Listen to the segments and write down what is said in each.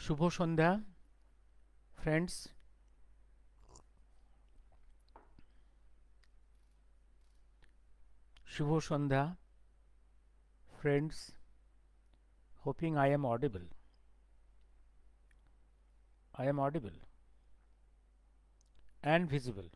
শুভ সন্ধ্যা ফ্রেন্ডস। শুভ সন্ধ্যা friends, hoping I am audible. I am audible and visible.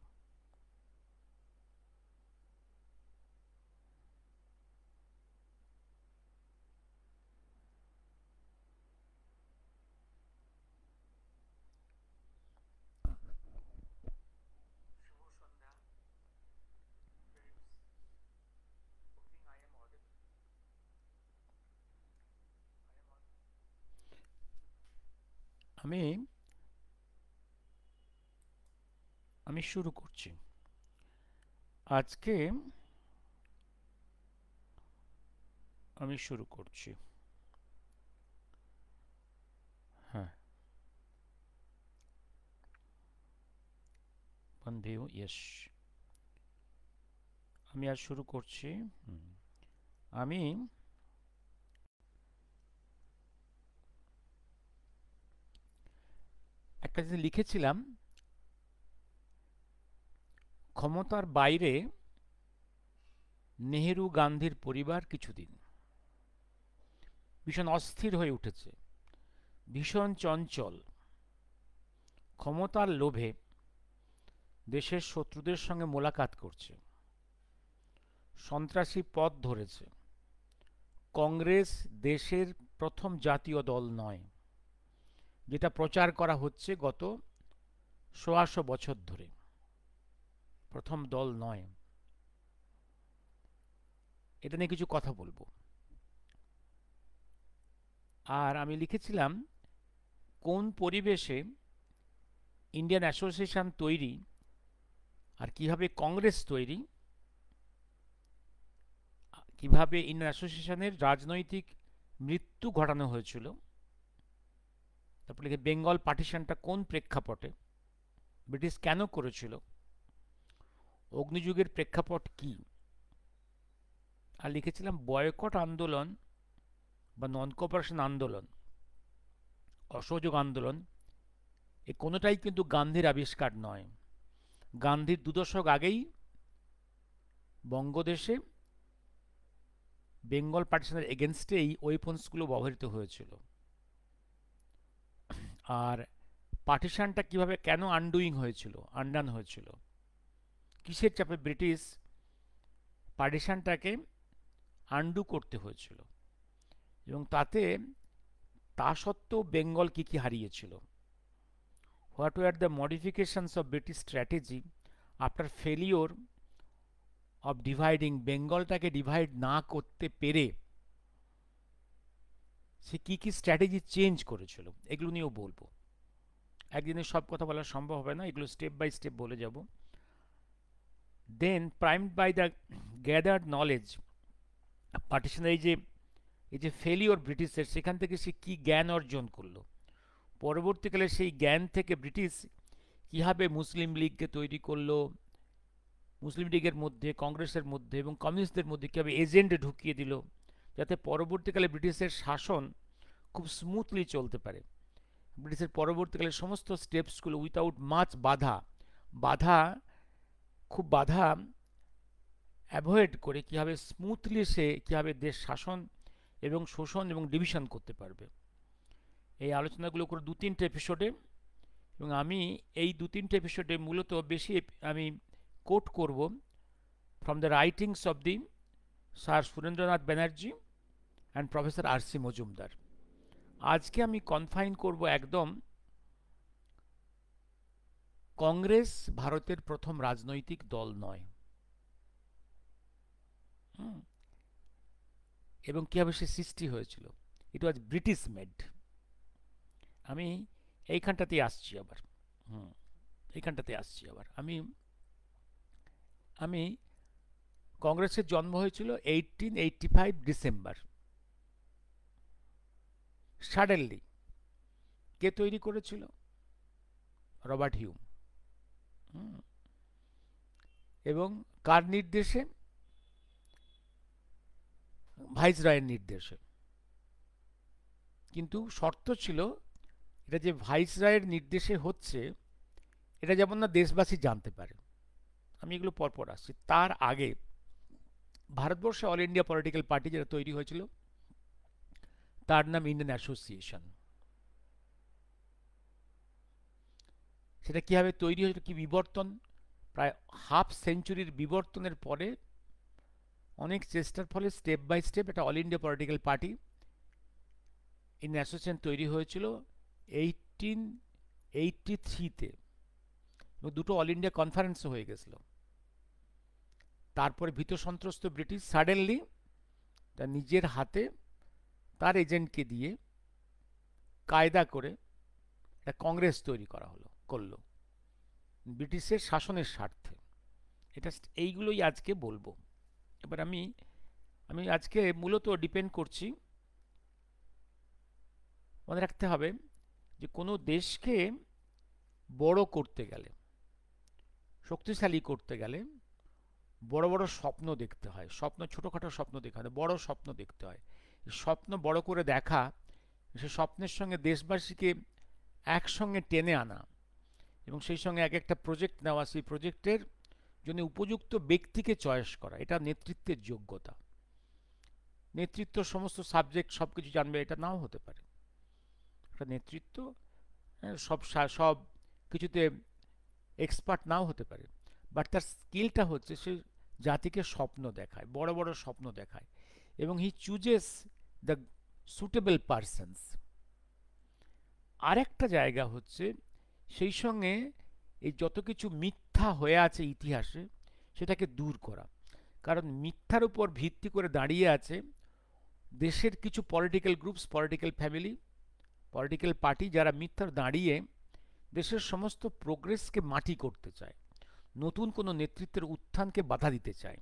আমি আমি শুরু করছি। আজকে আমি শুরু করছি। হ্যাঁ, one view, yes. আমি আজ শুরু করছি। আমি একটা জিনিস লিখেছিলাম, ক্ষমতার বাইরে নেহেরু গান্ধীর পরিবার কিছুদিন ভীষণ অস্থির হয়ে উঠেছে, ভীষণ চঞ্চল, ক্ষমতার লোভে দেশের শত্রুদের সঙ্গে মোলাকাত করছে, সন্ত্রাসী পথ ধরেছে। কংগ্রেস দেশের প্রথম জাতীয় দল নয়, যেটা প্রচার করা হচ্ছে গত ১৬০০ বছর ধরে। প্রথম দল নয়। এটা নিয়ে কিছু কথা বলবো। আর আমি লিখেছিলাম, কোন পরিবেশে ইন্ডিয়ান অ্যাসোসিয়েশন তৈরি আর কিভাবে কংগ্রেস তৈরি, কিভাবে ইন্ডিয়ান অ্যাসোসিয়েশনের রাজনৈতিক মৃত্যু ঘটানো হয়েছিল, তারপরে লিখে বেঙ্গল পার্টিশনটা কোন প্রেক্ষাপটে, ব্রিটিশ কেন করেছিল, অগ্নিযুগের প্রেক্ষাপট কি। আর লিখেছিলাম বয়কট আন্দোলন বা নন কোঅপারেশন আন্দোলন, অসহযোগ আন্দোলন, এ কোনোটাই কিন্তু গান্ধীর আবিষ্কার নয়। গান্ধীর ২ দশক আগেই বঙ্গদেশে বেঙ্গল পার্টিশনের এগেনস্টে এই ওয়েপন্সগুলো ব্যবহৃত হয়েছিল। আর পার্টিশনটা কিভাবে কেন আনডান হয়েছিল, কিসের চাপে ব্রিটিশ পার্টিশনটাকে আনডু করতে হয়েছিল, এবং তা সত্ত্বেও বেঙ্গল কি কি হারিয়েছিল। What were the modifications of British strategy after failure of dividing, বেঙ্গলটাকে ডিভাইড না করতে পেরে সে কি কি স্ট্র্যাটেজি চেঞ্জ করেছিল, এগুলো নিয়েও বলবো। একদিনে সব কথা বলা সম্ভব হবে না, এগুলো স্টেপ বাই স্টেপ বলে যাব। দেন প্রাইমড বাই দ্য গ্যাদার্ড নলেজ, পার্টিশনের এই যে ফেলিওর ব্রিটিশের, সেখান থেকে সে কি জ্ঞান অর্জন করলো, পরবর্তীকালে সেই জ্ঞান থেকে ব্রিটিশ কীভাবে মুসলিম লীগকে তৈরি করলো, মুসলিম লীগের মধ্যে, কংগ্রেসের মধ্যে এবং কমিউনিস্টদের মধ্যে কীভাবে এজেন্ট ঢুকিয়ে দিল, যাতে পরবর্তীকালে ব্রিটিশের শাসন খুব স্মুথলি চলতে পারে। ব্রিটিশের পরবর্তীকালে সমস্ত স্টেপসগুলো উইথাউট মাচ বাধা অ্যাভয়েড করে কীভাবে স্মুথলি সে কীভাবে দেশ শাসন এবং শোষণ এবং ডিভিশন করতে পারবে। এই আলোচনাগুলো করে ২-৩টে এপিসোডে, এবং আমি এই ২-৩টে এপিসোডে মূলত বেশি আমি কোট করব from the writings of the sir Surendranath Banerjee and professor R C. Majumdar. আজকে আমি কনফাইন করব একদম, কংগ্রেস ভারতের প্রথম রাজনৈতিক দল নয়, এবং কীভাবে সে সৃষ্টি হয়েছিল। ইট ওয়াজ ব্রিটিশ মেড। আমি এইখানটাতেই আসছি আবার। আমি কংগ্রেসের জন্ম হয়েছিল 1885 ডিসেম্বর। সাডেনলি কে তৈরি করেছিল? Robert Hume. এবং কার নির্দেশে? ভাইসরয়ের নির্দেশে। কিন্তু শর্ত ছিল এটা যে ভাইসরয়ের নির্দেশে হচ্ছে, এটা যেমন না দেশবাসী জানতে পারে। আমি এগুলো পরপর আসছি। তার আগে ভারতবর্ষে অল ইন্ডিয়া পলিটিক্যাল পার্টি যেটা তৈরি হয়েছিল, তার নাম ইন্ডিয়ান অ্যাসোসিয়েশন। সেটা কীভাবে তৈরি হয়েছিল, কি বিবর্তন, প্রায় হাফ সেঞ্চুরির বিবর্তনের পরে অনেক চেষ্টার ফলে স্টেপ বাই স্টেপ একটা all India political party Indian association তৈরি হয়েছিল 1883-তে, এবং দুটো অল ইন্ডিয়া কনফারেন্সও হয়ে গেছিল। তারপরে ভীত সন্ত্রস্ত ব্রিটিশ সাডেনলি তার নিজের হাতে তার এজেন্টকে দিয়ে কায়দা করে একটা কংগ্রেস তৈরি করলো ব্রিটিশের শাসনের স্বার্থে। এটা এইগুলোই আজকে বলবো। এবার আমি আজকে মূলত ডিপেন্ড করছি, মনে রাখতে হবে যে কোনো দেশকে বড় করতে গেলে, শক্তিশালী করতে গেলে বড় বড় স্বপ্ন দেখতে হয়। স্বপ্ন ছোটোখাটো স্বপ্ন দেখতে হয়, বড় স্বপ্ন দেখতে হয়। স্বপ্ন বড় করে দেখা, সে স্বপ্নের সঙ্গে দেশবাসীকে একসঙ্গে টেনে আনা এবং সেই সঙ্গে এক একটা প্রজেক্ট নেওয়া, সেই প্রজেক্টের জন্য উপযুক্ত ব্যক্তিকে চয়েস করা, এটা নেতৃত্বের যোগ্যতা। নেতৃত্ব সমস্ত সাবজেক্ট সব কিছু জানবে এটা নাও হতে পারে। একটা নেতৃত্ব সব কিছুতে এক্সপার্ট নাও হতে পারে, বাট তার স্কিলটা হচ্ছে সে জাতিকে স্বপ্ন দেখায়, বড় বড় স্বপ্ন দেখায়, এবং হি চুজেস দ্য সুটেবল পারসনস। আরেকটা জায়গা হচ্ছে সেই সঙ্গে এই যত কিছু মিথ্যা হয়ে আছে ইতিহাসে সেটাকে দূর করা। কারণ মিথ্যার উপর ভিত্তি করে দাঁড়িয়ে আছে দেশের কিছু political groups, political family, political party, যারা মিথ্যার দাঁড়িয়ে দেশের সমস্ত প্রোগ্রেসকে মাটি করতে চায়, নতুন কোনো নেতৃত্বের উত্থানকে বাধা দিতে চায়।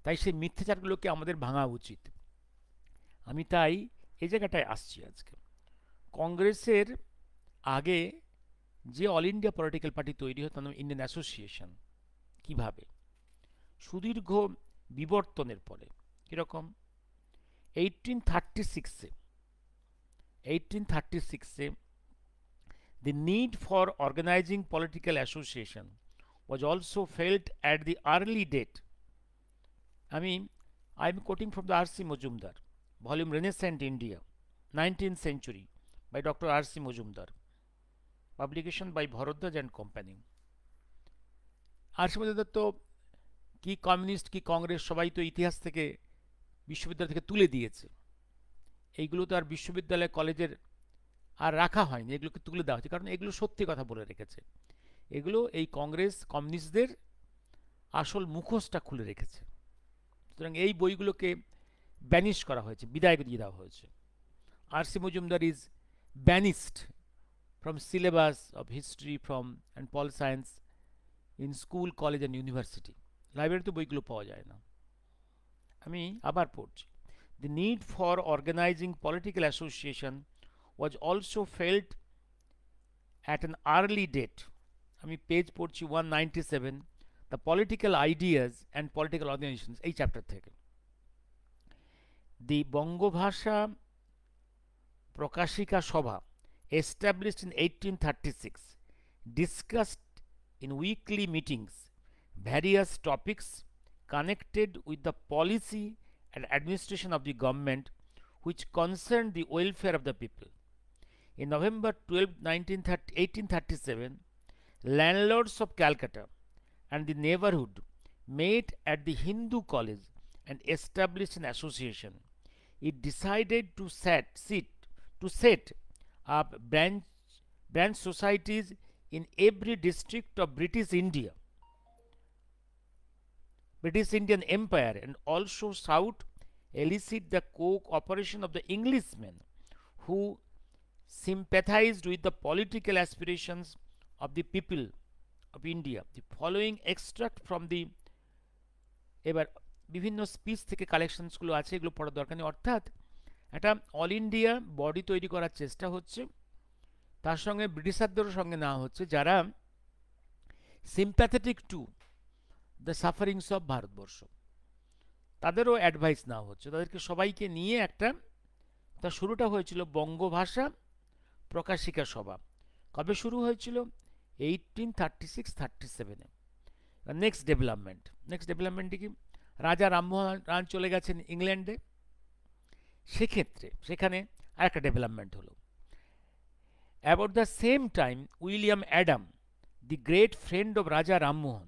তাই সেই মিথ্যাচারগুলোকে আমাদের ভাঙা উচিত। আমি তাই এই জায়গাটায় আসছি আজকে। কংগ্রেসের আগে যে অল ইন্ডিয়া পলিটিক্যাল পার্টি তৈরি হয় তার নাম ইন্ডিয়ান অ্যাসোসিয়েশন। কিভাবে? সুদীর্ঘ বিবর্তনের পরে। কীরকম? 1836-এ the need for organizing political association was also felt at the early date. I'm quoting from the R.C. Majumdar, volume Renaissance India, 19th Century, by Dr. R.C. Majumdar, publication by Bharadwaj and Company. R.C. Majumdar তো কি communist কি কংগ্রেস সবাই তো ইতিহাস থেকে, বিশ্ববিদ্যালয় থেকে তুলে দিয়েছে। এইগুলো তো আর বিশ্ববিদ্যালয় কলেজের আর রাখা হয়নি, এগুলোকে তুলে দেওয়া হচ্ছে, কারণ এগুলো সত্যি কথা বলে রেখেছে। এগুলো এই কংগ্রেস কমিউনিস্টদের আসল মুখোশটা খুলে রেখেছে। সুতরাং এই বইগুলোকে ব্যানিশ করা হয়েছে, বিদায় দিয়ে দেওয়া হয়েছে। R.C. Majumdar is banished from syllabus of history and pol science in school, college and university. লাইব্রেরিতে বইগুলো পাওয়া যায় না। আমি আবার পড়ছি। The need for organizing political association was also felt at an early date. আমি পেজ পড়ছি 197, the political ideas and political organizations, এই চ্যাপ্টার থেকে। The বঙ্গভাষা প্রকাশিকা সভা, established in 1836, discussed in weekly meetings various topics connected with the policy and administration of the government which concerned the welfare of the people. In November 12, 1837, landlords of Calcutta and the neighborhood met at the Hindu College and established an association. It decided to set up branch societies in every district of British Indian Empire, and also sought elicit the cooperation of the Englishmen who sympathized with the political aspirations of the people of India. The following extract from the, এবার বিভিন্ন speech থেকে কালেকশনসগুলো আছে, এগুলো পড়ার দরকার নেই। অর্থাৎ একটা অল ইন্ডিয়া বডি তৈরি করার চেষ্টা হচ্ছে, তার সঙ্গে ব্রিটিশারদেরও সঙ্গে নেওয়া হচ্ছে যারা sympathetic to the sufferings of Bharatvarsha, তাদেরও অ্যাডভাইস নেওয়া হচ্ছে, তাদেরকে সবাইকে নিয়ে একটা, তার শুরুটা হয়েছিল বঙ্গভাষা প্রকাশিকা সভা কবে শুরু হয়েছিল? 1836-37-এ। নেক্সট ডেভেলপমেন্ট কি? রাজা রামমোহন রায় চলে গেছেন ইংল্যান্ডে, সেক্ষেত্রে সেখানে আরেকটা ডেভেলপমেন্ট হলো। About the same time William Adam, the great friend of Raja Rammohan,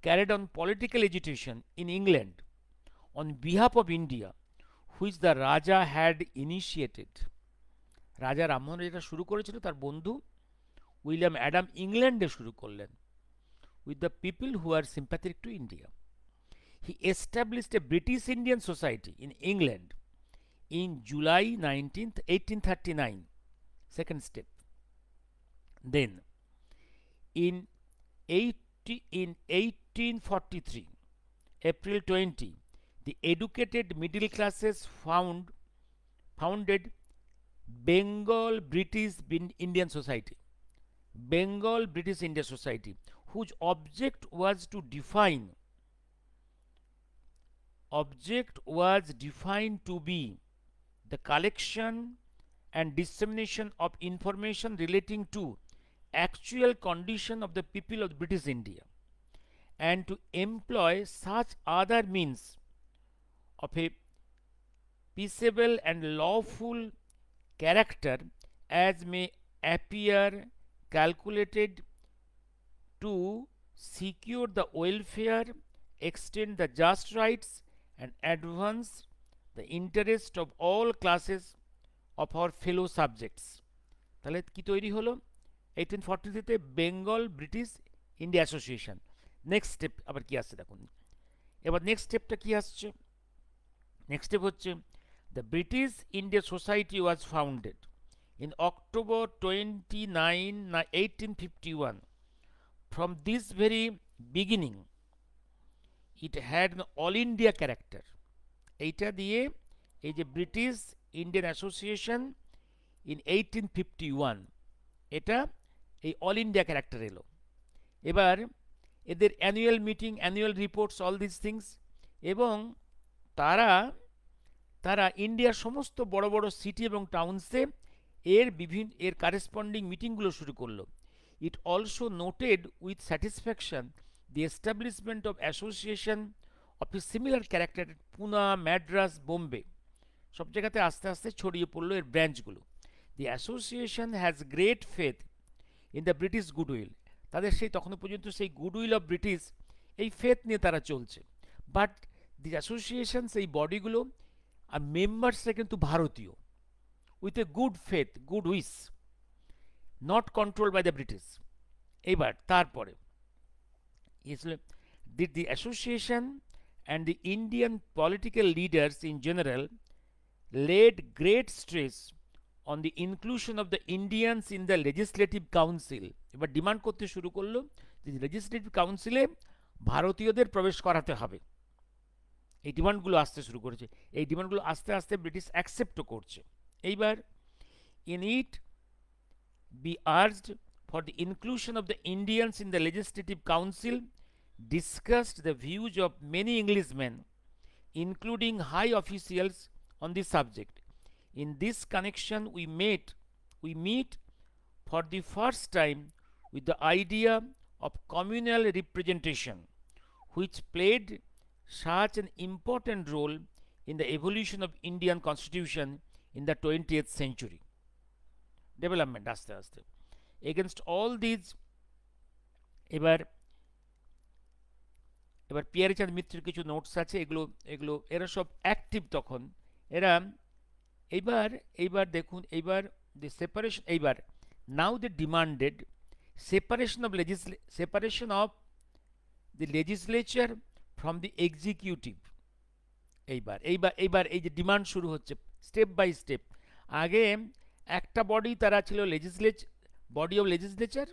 carried on political agitation in England on behalf of India, which the Raja had initiated. রাজা রামমোহন যেটা শুরু করেছিল তার বন্ধু উইলিয়াম অ্যাডাম ইংল্যান্ডে শুরু করলেন, with the people who are sympathetic to India. He established a British Indian Society in England in July 19th, 1839. Second step. Then, in 1843, April 20, the educated middle classes founded Bengal British Indian Society. Bengal British Indian Society, whose object was defined to be the collection and dissemination of information relating to actual condition of the people of British India, and to employ such other means of a peaceable and lawful character as may appear calculated to secure the welfare, extend the just rights, and advance the interest of all classes of our fellow subjects. তাহলে কি তৈরি হলো? 1843-তে Bengal British India Association. Next step আবার কি আসছে দেখুন, এবার নেক্সট স্টেপটা কি আসছে? নেক্সট স্টেপ হচ্ছে the British India Society was founded in October 29, 1851. From this very beginning, it had an all India character. এইটা দিয়ে এই যে ব্রিটিশ ইন্ডিয়ান অ্যাসোসিয়েশন ইন 1851, এটা এই অল ইন্ডিয়া ক্যারেক্টার এলো। এবার এদের annual meeting, annual reports, all this things, এবং তারা ইন্ডিয়ার সমস্ত বড় বড় সিটি এবং টাউন্সে এর কারেসপন্ডিং মিটিংগুলো শুরু করলো। It also noted with satisfaction the establishment of association of a similar character Poona, Madras, Bombay, সব জায়গাতে আস্তে আস্তে ছড়িয়ে পড়লো এর ব্রাঞ্চগুলো। The association has great faith in the British goodwill, তাদের সেই তখনও পর্যন্ত সেই গুডউইল অফ ব্রিটিশ, এই ফেথ নিয়ে তারা চলছে। বাট দি অ্যাসোসিয়েশনস, এই বডিগুলো আর মেম্বার্সরা কিন্তু ভারতীয়, with a good faith, good wish, not controlled by the British. এবার তারপরে the association and the Indian political leaders in general laid great stress on the inclusion of the Indians in the legislative council. এবার demand করতে শুরু করলো যে legislative কাউন্সিলে ভারতীয়দের প্রবেশ করাতে হবে। এই ডিমান্ডগুলো আসতে শুরু করেছে, এই ডিমান্ডগুলো আস্তে আস্তে ব্রিটিশ অ্যাকসেপ্টও করছে। এইবার in it be urged for the inclusion of the Indians in the Legislative Council, discussed the views of many Englishmen, including high officials, on this subject. In this connection, we meet for the first time with the idea of communal representation, which played such an important role in the evolution of Indian Constitution in the 20th century. Development আস্তে আস্তে against all these, এবার পিয়ারিচাঁদ মিত্রের কিছু notes আছে, এগুলো এরা সব active তখন এরা। এইবার দেখুন, এইবার দি সেপারেশন, এইবার now they demanded separation of the legislature from the executive. এইবার এই যে ডিমান্ড শুরু হচ্ছে স্টেপ বাই স্টেপ। আগে একটা বডি তারা ছিল body of legislature,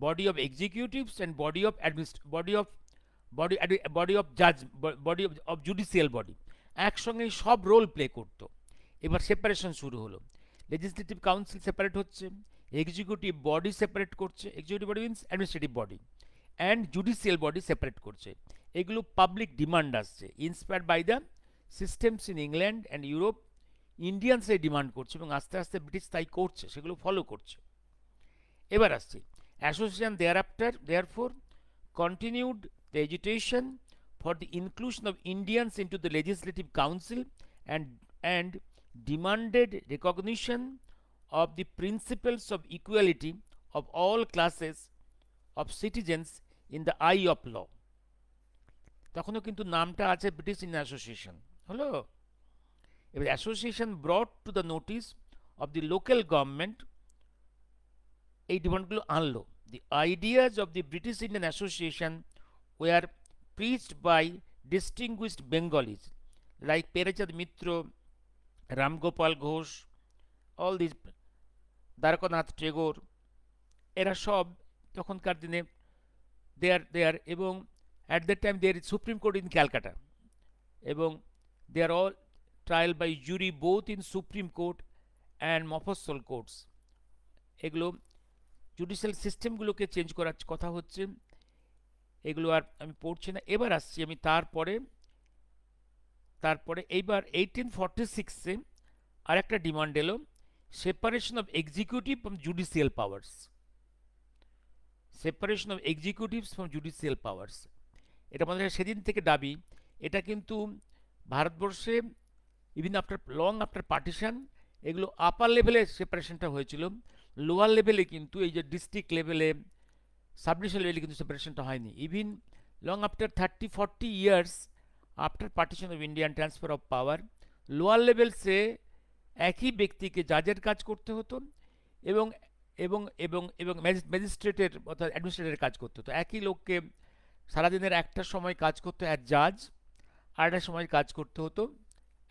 body of executives and body of judicial body, একসঙ্গে সব রোল প্লে করতো। এবার সেপারেশন শুরু হলো, লেজিসলেটিভ কাউন্সিল সেপারেট হচ্ছে, এক্সিকিউটিভ বডি সেপারেট করছে, executive body means administrative body, and judicial body separate করছে। এগুলো পাবলিক ডিমান্ড আসছে, inspired by the systems in England and Europe ইন্ডিয়ানসরাই ডিমান্ড করছে এবং আস্তে আস্তে ব্রিটিশ তাই করছে, সেগুলো ফলো করছে। এবার আসছি, association therefore continued the agitation for the inclusion of Indians into the Legislative Council and demanded recognition of the principles of equality of all classes of citizens in the eye of law. তখনও কিন্তু নামটা আছে British Indian association, হলো। এবার association ব্রট to the notice of the local government এই ডিমান্ডগুলো আনলো। The ideas of the British Indian Association were preached by distinguished Bengalis like Perechand Mitra, Ram Gopal Ghosh, all these, Dwarkanath Tagore, এরা সব তখনকার দিনে দেয়ার এবং at that time there is Supreme Court in Calcutta এবং they are all trial by jury both in Supreme Court and Mofussil courts। এগুলো judicial সিস্টেমগুলোকে change করার কথা হচ্ছে, এগুলো আর আমি পড়ছি না। এবার আসছি আমি তারপরে এইবার 1846-এ আর একটা ডিমান্ড এলো, separation of executive from judicial powers. Separation of executives from judicial powers, এটা আমাদের সেদিন থেকে দাবি। এটা কিন্তু ভারতবর্ষে ইভিন আফটার পার্টিশন এগুলো আপার লেভেলে সেপারেশনটা হয়েছিল, লোয়ার লেভেলে কিন্তু এই যে ডিস্ট্রিক্ট লেভেলে, সাবডিভিশন লেভেলে কিন্তু সেপারেশনটা হয়নি। Even long after 30-40 years after partition of India and transfer of power, lower লেভেলসে একই ব্যক্তিকে জাজের কাজ করতে হতো এবং এবং এবং এবং ম্যাজিস্ট্রেটের অর্থাৎ অ্যাডমিনিস্ট্রেটের কাজ করতে হতো। একই লোককে সারাদিনের একটা সময় কাজ করতো অ্যাজ জাজ, আর একটা সময় কাজ করতে হতো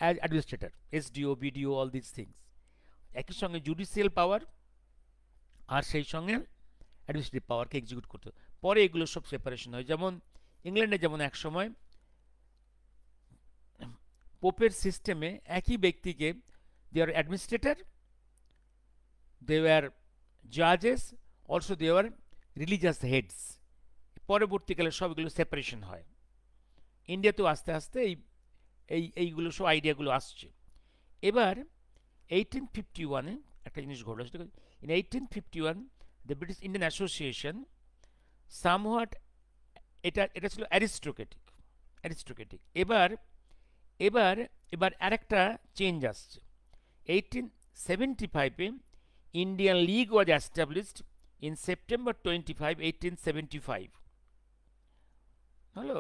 as administrator, SDO, BDO, all this things. একই সঙ্গে জুডিশিয়াল পাওয়ার আর সেই সঙ্গে অ্যাডমিনিস্ট্রেটিভ পাওয়ারকে এক্সিকিউট করতে। পরে এগুলো সব সেপারেশন হয়। যেমন ইংল্যান্ডে যেমন এক সময় পোপের সিস্টেমে একই ব্যক্তিকে they are administrator, they are জাজেস, also they are religious heads. পরবর্তীকালে সবগুলো সেপারেশন হয়। ইন্ডিয়াতেও আস্তে আস্তে এইগুলো সব আইডিয়াগুলো আসছে। এবার 1851-এ একটা জিনিস ঘটল। In 1851 the British Indian Association somewhat এটা ছিল অ্যারিস্টোক্রেটিক। এবার আরেকটা চেঞ্জ আসছে। 1875-এ Indian League was established in September 25, 1875, হলো।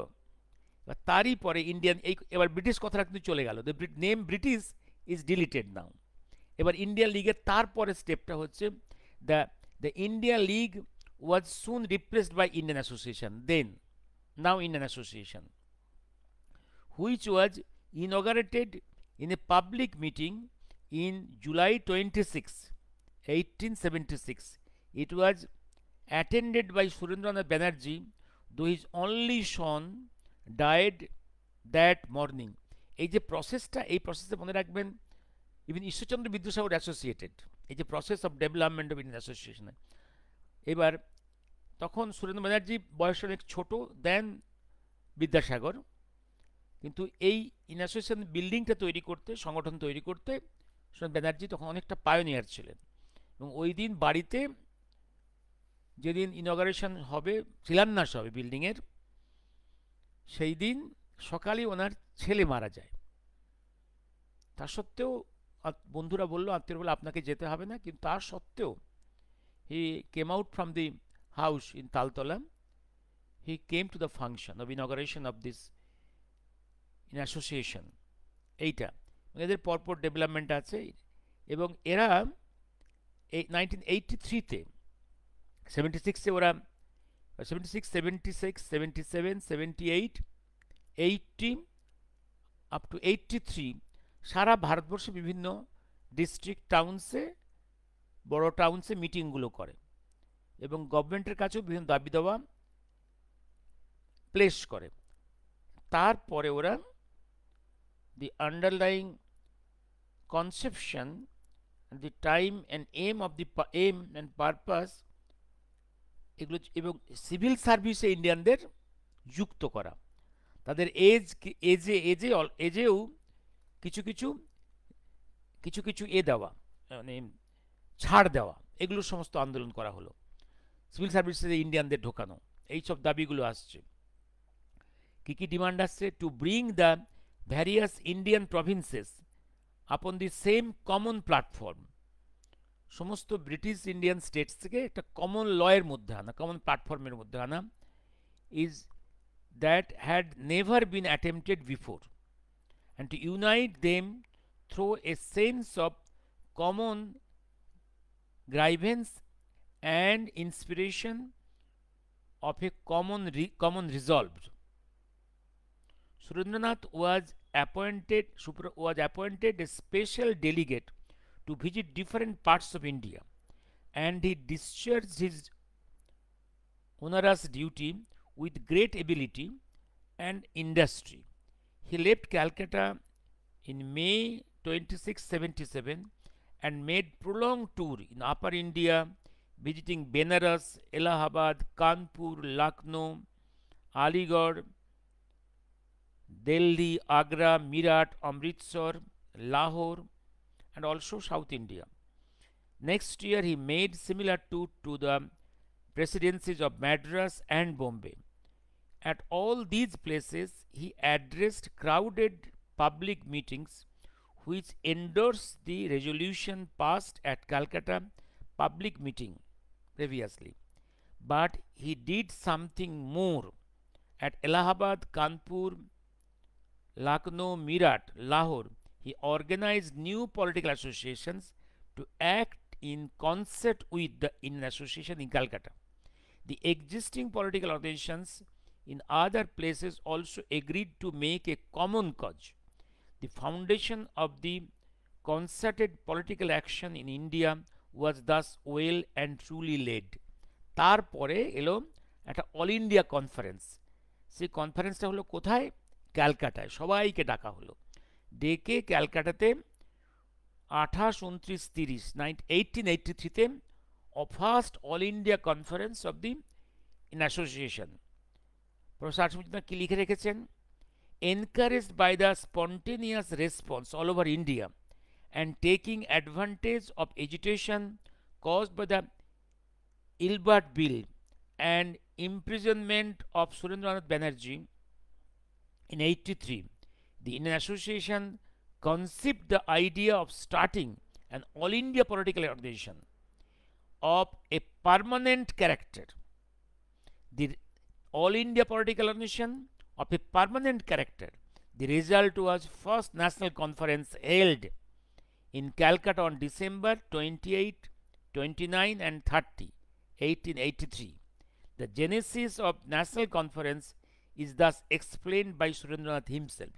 তারই পরে ইন্ডিয়ান এবার ব্রিটিশ কথাটা কিন্তু চলে গেল, the name British is deleted now. এবার ইন্ডিয়ান লিগের তারপরে স্টেপটা হচ্ছে the Indian League was soon replaced by Indian Association, now Indian Association, which was inaugurated in a public meeting in July 26, 1876. It was attended by Surendranath Banerjee, though his only son died that morning. এই যে প্রসেসটা, এই প্রসেসে মনে রাখবেন even Ishwarchandra Vidyasagar associated, এই যে process of development of Indian অ্যাসোসিয়েশনে। এবার তখন সুরেন্দ্র ব্যানার্জি বয়সে অনেক ছোটো দেন বিদ্যাসাগর, কিন্তু এই অ্যাসোসিয়েশন বিল্ডিংটা তৈরি করতে, সংগঠন তৈরি করতে সুরেন্দ্র ব্যানার্জি তখন অনেকটা পায়োনিয়ার ছিলেন। এবং ওই দিন বাড়িতে যেদিন ইনঅগারেশন হবে, শিলান্যাস হবে বিল্ডিংয়ের, সেই দিন সকালে ওনার ছেলে মারা যায়। তা সত্ত্বেও বন্ধুরা বললো, আত্মীয় বললো আপনাকে যেতে হবে না, কিন্তু তা সত্ত্বেও he came out from the house in Taltala, he came to the function of inauguration of this in association. এইটা এদের পরপর ডেভেলপমেন্ট আছে। এবং এরা এই 1983-তে 76-এ ওরা 76, 76, 77, 78, 80 আপ টু 83 সারা ভারতবর্ষে বিভিন্ন ডিস্ট্রিক্ট টাউনসে, বড় টাউনসে মিটিংগুলো করে এবং গভর্নমেন্টের কাছেও বিভিন্ন দাবি দেওয়া প্লেস করে। তারপরে ওরা the underlying conception and the time and aim and purpose এগুলো এবং সিভিল সার্ভিসে ইন্ডিয়ানদের যুক্ত করা, তাদের এজেও কিছু কিছু কিছু দেওয়া, মানে ছাড় দেওয়া, এগুলো সমস্ত আন্দোলন করা হলো। সিভিল সার্ভিসে ইন্ডিয়ানদের ঢোকানো, এইসব দাবিগুলো আসছে। কী কী ডিমান্ড আসছে? To bring the various Indian provinces আপন দি সেম কমন প্ল্যাটফর্ম, সমস্ত ব্রিটিশ ইন্ডিয়ান স্টেটস থেকে একটা কমন লয়ের মধ্যে আনা, কমন প্ল্যাটফর্মের মধ্যে আনা, is that had never been attempted before, and to unite them through a sense of common grievance and inspiration of a common resolve. Surendranath was appointed a special delegate to visit different parts of India, and he discharged his onerous duty with great ability and industry. He left Calcutta in May 2677 and made prolonged tour in Upper India, visiting Benares, Allahabad, Kanpur, Lucknow, Aligarh, Delhi, Agra, Meerut, Amritsar, Lahore, and also South India. Next year he made similar tour to the presidencies of Madras and Bombay. At all these places he addressed crowded public meetings which endorsed the resolution passed at Calcutta public meeting previously. But he did something more. At Allahabad, Kanpur, Lucknow, Meerut, Lahore, he organized new political associations to act in concert with the Indian Association in Calcutta. The existing political organizations in other places also agreed to make a common cause. The foundation of the concerted political action in India was thus well and truly laid. তারপরে এলো একটা all India conference. সেই কনফারেন্সটা হলো কোথায়? ক্যালকাটায়। সবাইকে ডাকা হলো, ডেকে ক্যালকাটাতে 28, 29, 30 1883-তে first all India conference of the in association. Professor Ashimuddin কি লিখে রেখেছেন? encouraged by the spontaneous response all over India and taking advantage of agitation caused by the Ilbert Bill and imprisonment of Surendranath Banerjee in 83, the Indian Association conceived the idea of starting an all India political organization of a permanent character. The all India political organization of a permanent character. The result was first national conference held in Calcutta on December 28, 29 and 30, 1883. The genesis of national conference is thus explained by Surendranath himself.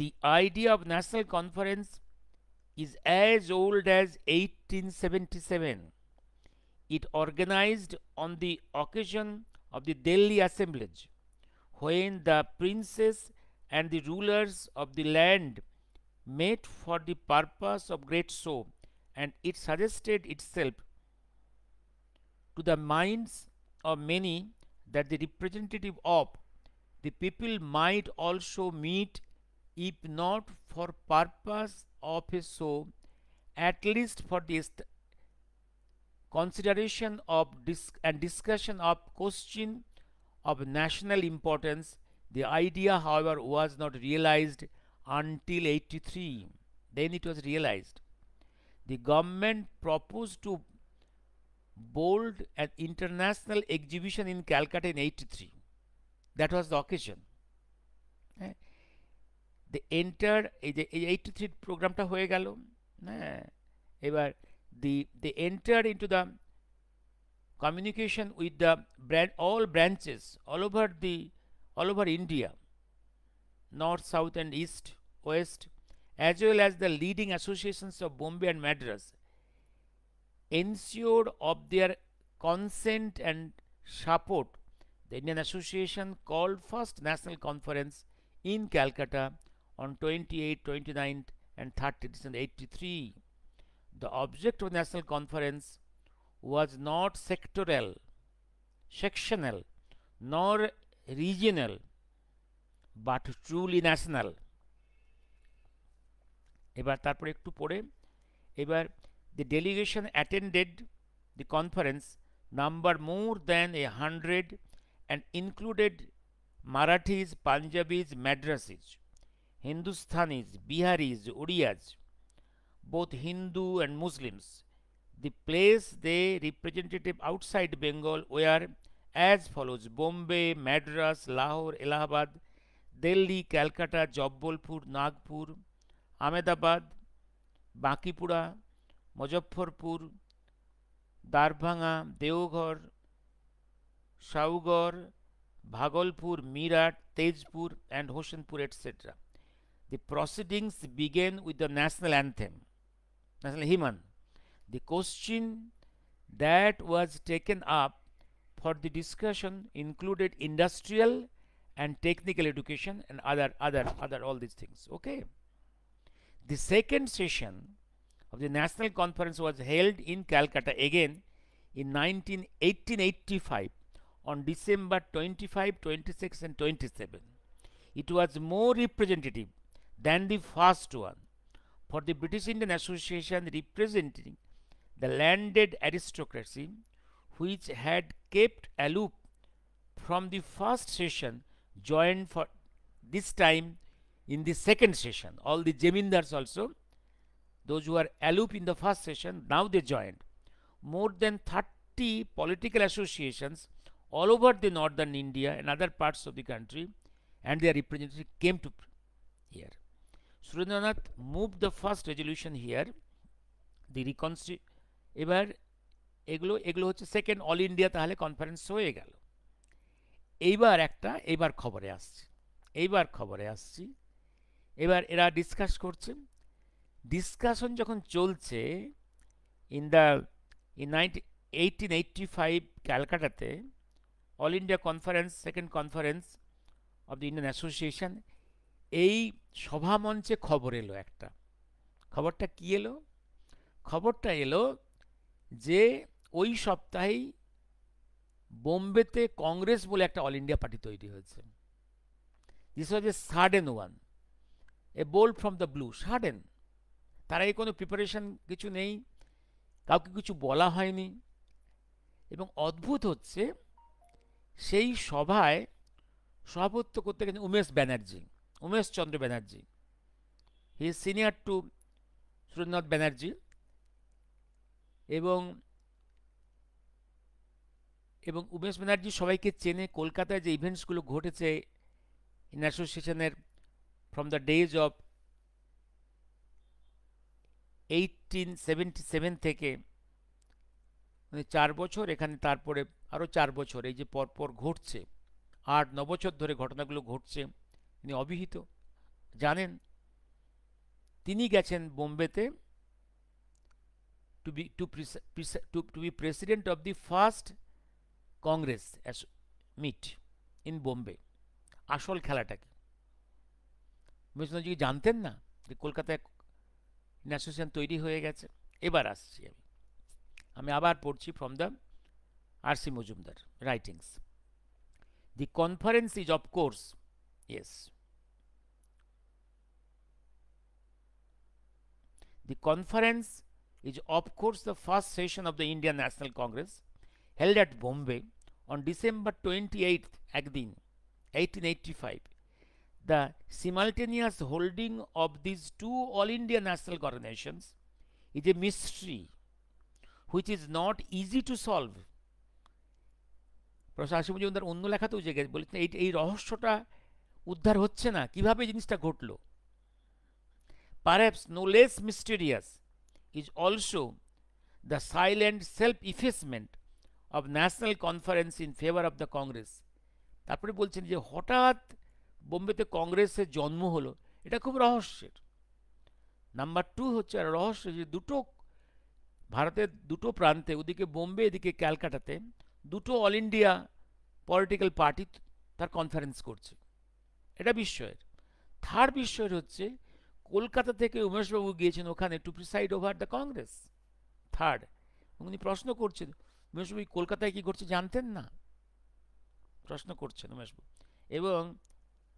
The idea of national conference is as old as 1877. It organized on the occasion of the Delhi assemblage, when the princes and the rulers of the land met for the purpose of great show, and it suggested itself to the minds of many that the representative of the people might also meet, if not for purpose of a show, at least for the consideration of and discussion of question of national importance. The idea, however, was not realized until 83. Then it was realized. The government proposed to hold an international exhibition in Calcutta in 83. That was the occasion. They entered এই 83 প্রোগ্রামটা হয়ে গেল। হ্যাঁ, এবার they entered into the communication with the all branches all over India, north, south and east, west, as well as the leading associations of Bombay and Madras, ensured of their consent and support. The Indian Association called first national conference in Calcutta on 28, 29 and 30 December 83. The object of national conference was not sectional, nor regional, but truly national. এবার তারপরে একটু পড়ে এবার the delegation attended the conference number more than 100 and included Marathis, Punjabis, Madrasis, Hindustanis, Biharis, Odiyas, both Hindu and Muslims. The place they representative outside Bengal were as follows: Bombay, Madras, Lahore, Allahabad, Delhi, Calcutta, Jabalpur, Nagpur, Ahmedabad, Bankipura, Muzaffarpur, Darbhanga, Deoghar, Saugor, Bhagalpur, Meerut, Tezpur, and Hoshenpur, etc. The proceedings began with the national anthem, national hymn. The question that was taken up for the discussion included industrial and technical education and other all these things. Okay. The second session of the national conference was held in Calcutta again in 1885 on December 25, 26 and 27. It was more representative than the first one, for the British Indian Association representing the landed aristocracy, which had kept aloof from the first session, joined for this time in the second session. All the Jamindars also, those who were aloof in the first session, now they joined. More than 30 political associations all over the northern India and other parts of the country and their representatives came to here. Surendranath moved the first resolution here. The reconciliation. এবার এগুলো হচ্ছে second all India তাহলে conference হয়ে গেল। এইবার খবরে আসছি। এবার এরা ডিসকাস করছে। ডিসকাশন যখন চলছে ইন 1885 ক্যালকাটাতে all India conference, second conference of the Indian Association, এই সভামঞ্চে খবর এলো একটা। খবরটা কি এলো? খবরটা এলো যে ওই সপ্তাহেই বোম্বেতে কংগ্রেস বলে একটা অল ইন্ডিয়া পার্টি তৈরি হয়েছে। This was a sudden one, A bold from the blue, sudden. তার আগে কোনো প্রিপারেশন কিছু নেই, কাউকে কিছু বলা হয়নি। এবং অদ্ভুত হচ্ছে, সেই সভায় সভাপতিত্ব করতে গেছেন Umesh Chandra Banerjee. He is senior to Surendranath Banerjee. এবং উমেশ ব্যানার্জি সবাইকে চেনে। কলকাতায় যে ইভেন্টসগুলো ঘটেছে ইন অ্যাসোসিয়েশনের ফ্রম দ্য ডেজ অফ 1877 থেকে, মানে 4 বছর এখানে, তারপরে আরও 4 বছর, এই যে পরপর ঘটছে, 8-9 বছর ধরে ঘটনাগুলো ঘটছে, তিনি অবিহিত জানেন। তিনি গেছেন বোম্বেতে to be president of the first Congress meet in Bombay. আসল খেলাটা কি উমেশজি জানতেন না যে কলকাতায় অ্যাসোসিয়েশন তৈরি হয়ে গেছে। এবার আসছি আমি আবার পড়ছি from the R.C. Majumdar writings. The conference is of course, yes, the conference is of course the first session of the Indian National Congress held at Bombay on December 28th, 1885. The simultaneous holding of these two all India national organizations is a mystery which is not easy to solve. Professor R.C. Majumdar অন্য লেখাতেও যে বলেছেন এই রহস্যটা উদ্ধার হচ্ছে না, কিভাবে জিনিসটা ঘটলো। Perhaps no less mysterious is also the silent self-effacement of national conference in favor of the Congress. তারপরে বলছেন যে হঠাৎ বোম্বেতে কংগ্রেসের জন্ম হলো, এটা খুব রহস্যের। নাম্বার 2 হচ্ছে রহস্য যে ভারতের দুটো প্রান্তে, ওদিকে বোম্বে এদিকে ক্যালকাটাতে, দুটো অল ইন্ডিয়া পলিটিক্যাল পার্টি তার কনফারেন্স করছে, এটা বিস্ময়ের। থার্ড বিস্ময়ের হচ্ছে কলকাতা থেকে উমেশবাবু গিয়েছেন ওখানে to preside over the Congress. Third, উনি প্রশ্ন করছেন উমেশবাবু কলকাতায় কি ঘটছে জানতেন না, প্রশ্ন করছেন উমেশবাবু। এবং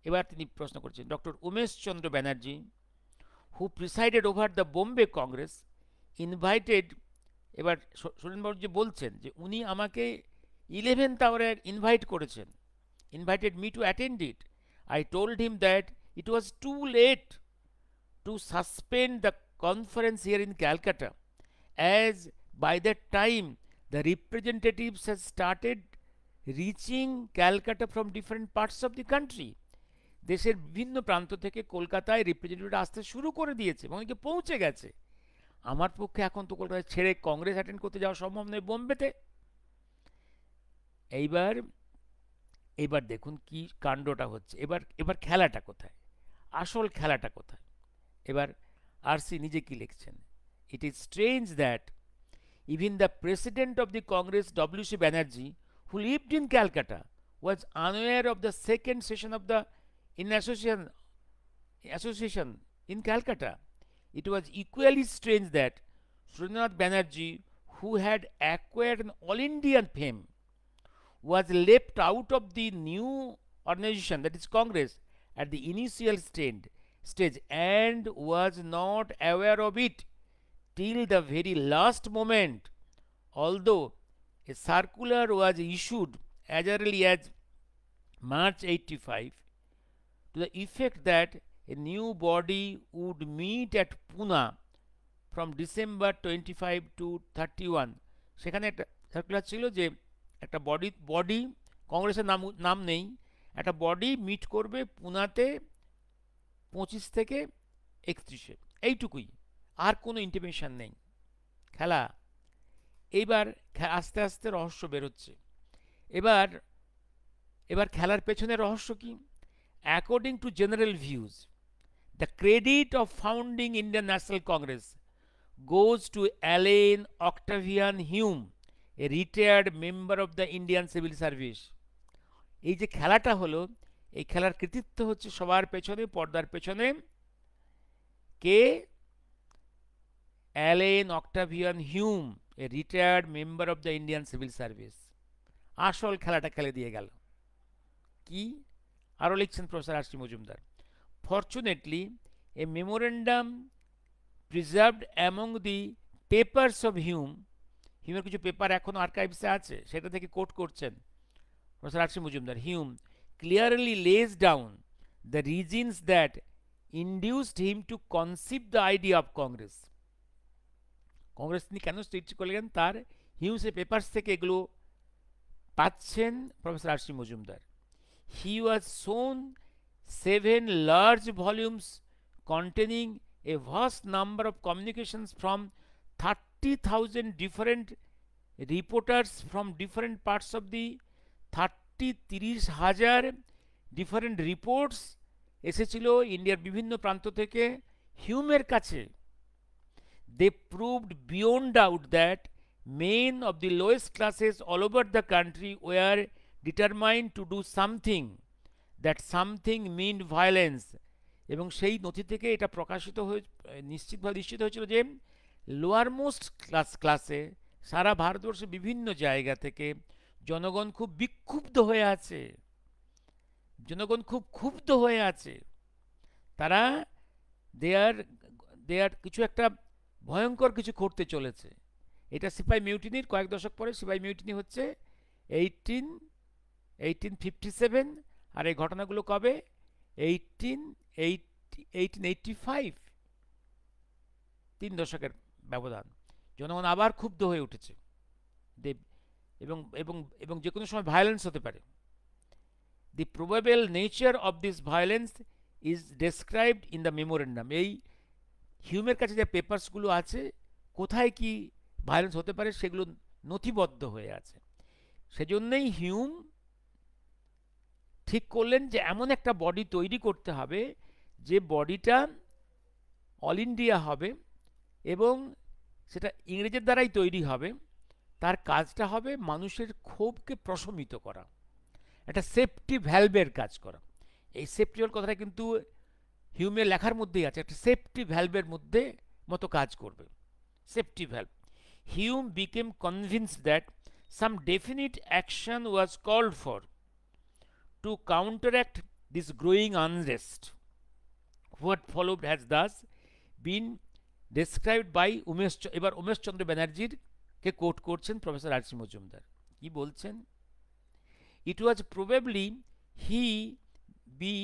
এবার তিনি প্রশ্ন করছেন, doctor Umesh Chandra Banerjee, who presided over the Bombay Congress, invited, এবার সুরেনবাবু যে বলছেন যে উনি আমাকে 11th আওয়ারে ইনভাইট করেছেন, invited me to attend it. I told him that it was too late to suspend the conference here in Calcutta, as by that time the representatives had started reaching Calcutta from different parts of the country. দেশের বিভিন্ন প্রান্ত থেকে কলকাতায় রিপ্রেজেন্টেটিভরা আসতে শুরু করে দিয়েছে এবং অনেকে পৌঁছে গেছে। আমার পক্ষে এখন তো কলকাতায় ছেড়ে কংগ্রেস অ্যাটেন্ড করতে যাওয়া সম্ভব নয় বোম্বেতে। এইবার এবার দেখুন কি কাণ্ডটা হচ্ছে। এবার খেলাটা কোথায়, আসল খেলাটা কোথায়? এবার আরসি নিজে কি লিখছেন, it is strange that even the president of the Congress ডব্লিউ.সি. Banerjee, who lived in Calcutta, was unaware of the second session of the association in Calcutta. It was equally strange that Surendranath Banerjee, who had acquired an all-Indian fame, was left out of the new organization, that is Congress, at the initial stage and was not aware of it till the very last moment, although a circular was issued as early as March 85 to the effect that a new body would meet at Pune from December 25 to 31. সেখানে একটা circular ছিল যে একটা body কংগ্রেসের নাম নেই, একটা body meet করবে পুনাতে 25 থেকে 31, এইটুকুই, আর কোনো ইন্টিমেশন নেই। খেলা এইবার আস্তে আস্তে রহস্য বেরোচ্ছে। এবার খেলার পেছনে রহস্য কি? According to general views, the credit of founding Indian National Congress goes to Allan Octavian Hume, a retired member of the Indian civil Service. এই যে খেলাটা হলো, এই খেলার কৃতিত্ব হচ্ছে সবার পেছনে, পর্দার পেছনে কে? Allan Octavian Hume, a retired member of the Indian civil service. আসল খেলাটা খেলে দিয়ে গেল। কি? আরও লিখছেন professor R C Majumdar, fortunately a memorandum preserved among the papers of হিউমের কিছু পেপার এখনো আর্কাইভসে আছে, সেটা থেকে কোট করছেন professor R C Majumdar. Hume clearly lays down the reasons that induced him to conceive the idea of Congress. Congress তিনি কেন সৃষ্টি করলেন তার হিউমসের পেপার্স থেকে এগুলো পাচ্ছেন professor R C Majumdar. He was shown 7 large volumes containing a vast number of communications from 30,000 different reporters from different parts of the 30,000 different reports এসেছিল ইন্ডিয়ার বিভিন্ন প্রান্ত থেকে হিউমের কাছে। They proved beyond doubt that men of the lowest classes all over the country were determined to do something, that something mean violence. এবং সেই নথি থেকে এটা প্রকাশিত হয়ে নিশ্চিতভাবে নিশ্চিত হয়েছিল যে লোয়ার মোস্ট ক্লাসে সারা ভারতবর্ষের বিভিন্ন জায়গা থেকে জনগণ খুব বিক্ষুব্ধ হয়ে আছে, জনগণ খুব ক্ষুব্ধ হয়ে আছে। তারা দেয়ার কিছু একটা ভয়ঙ্কর কিছু করতে চলেছে। এটা সিপাই মিউটিনির কয়েক দশক পরে। সিপাই মিউটিনি হচ্ছে 1857, আর এই ঘটনাগুলো কবে? 1885, 3 দশকের ব্যবধান। জনগণ আবার ক্ষুব্ধ হয়ে উঠেছে এবং যে কোনো সময় ভায়োলেন্স হতে পারে। The probable nature of this violence is described in the memorandum. এই হিউমের কাছে যে পেপারসগুলো আছে, কোথায় কি ভায়োলেন্স হতে পারে সেগুলো নথিবদ্ধ হয়ে আছে। সেজন্যই হিউম ঠিক করলেন যে এমন একটা বডি তৈরি করতে হবে যে বডিটা অল ইন্ডিয়া হবে এবং সেটা ইংরেজের দ্বারাই তৈরি হবে। তার কাজটা হবে মানুষের ক্ষোভকে প্রশমিত করা, একটা সেফটি ভ্যালভের কাজ করা। এই সেফটি ভ্যালভ কথাটা কিন্তু হিউমের লেখার মধ্যেই আছে, একটা সেফটি ভ্যালভের মধ্যে মতো কাজ করবে, safety valve. Hume became convinced that some definite action was called for to counteract this growing unrest. What followed has thus been described by এবার উমেশ চন্দ্র ব্যানার্জির কে কোট করছেন প্রফেসর আর.সি. মজুমদার। কি বলছেন? It was probably he be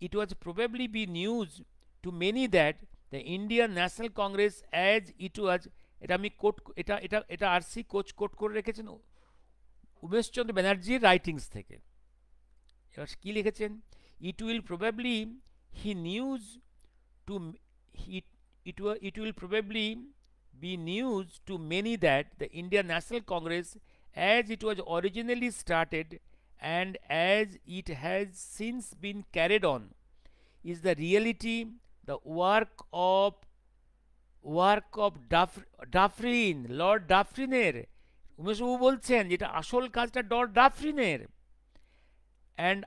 it was probably be news to many that the Indian National Congress as it was, এটা আমি coat, এটা এটা এটা আর.সি. কোট করে রেখেছেন উমেশচন্দ্র ব্যানার্জির রাইটিংস থেকে। এবার কি লিখেছেন? It will probably he news to it will probably be news to many that the Indian National Congress as it was originally started and as it has since been carried on is the reality, the work of Dufferin, lord ডাফরিনের। উমেশবাবু বলছেন যেটা আসল কাজটা lord ডাফরিনের, and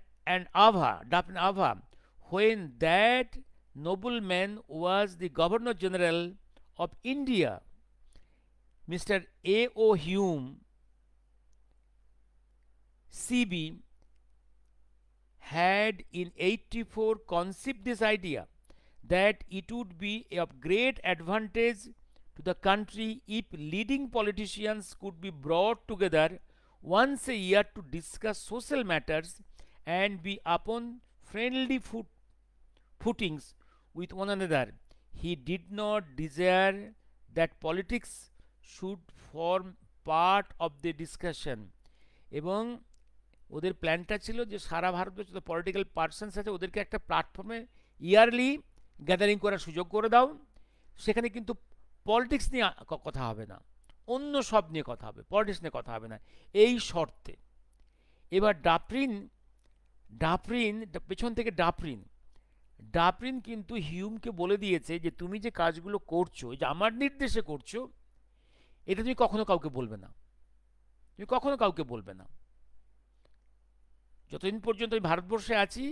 Daphne Ava, when that nobleman was the Governor General of India. Mr. A.O. Hume, CB, had in 84 conceived this idea that it would be of great advantage to the country if leading politicians could be brought together once a year to discuss social matters and be upon friendly footings with one another. He did not desire that politics should form part of the discussion. এবং ওদের প্ল্যানটা ছিল যে সারা ভারতবর্ষে যত political persons আছে ওদেরকে একটা প্ল্যাটফর্মে ইয়ারলি গ্যাদারিং করার সুযোগ করে দাও, সেখানে কিন্তু পলিটিক্স নিয়ে কথা হবে না, অন্য সব নিয়ে কথা হবে, পলিটিক্স নিয়ে কথা হবে না, এই শর্তে। এবার ডাফরিন পেছন থেকে ডাফরিন কিন্তু হিউমকে বলে দিয়েছে যে তুমি যে কাজগুলো করছো, যে আমার নির্দেশে করছো, এটা তুমি কখনো কাউকে বলবে না, তুমি কখনো কাউকে বলবে না। যতদিন পর্যন্ত আমি ভারতবর্ষে আছি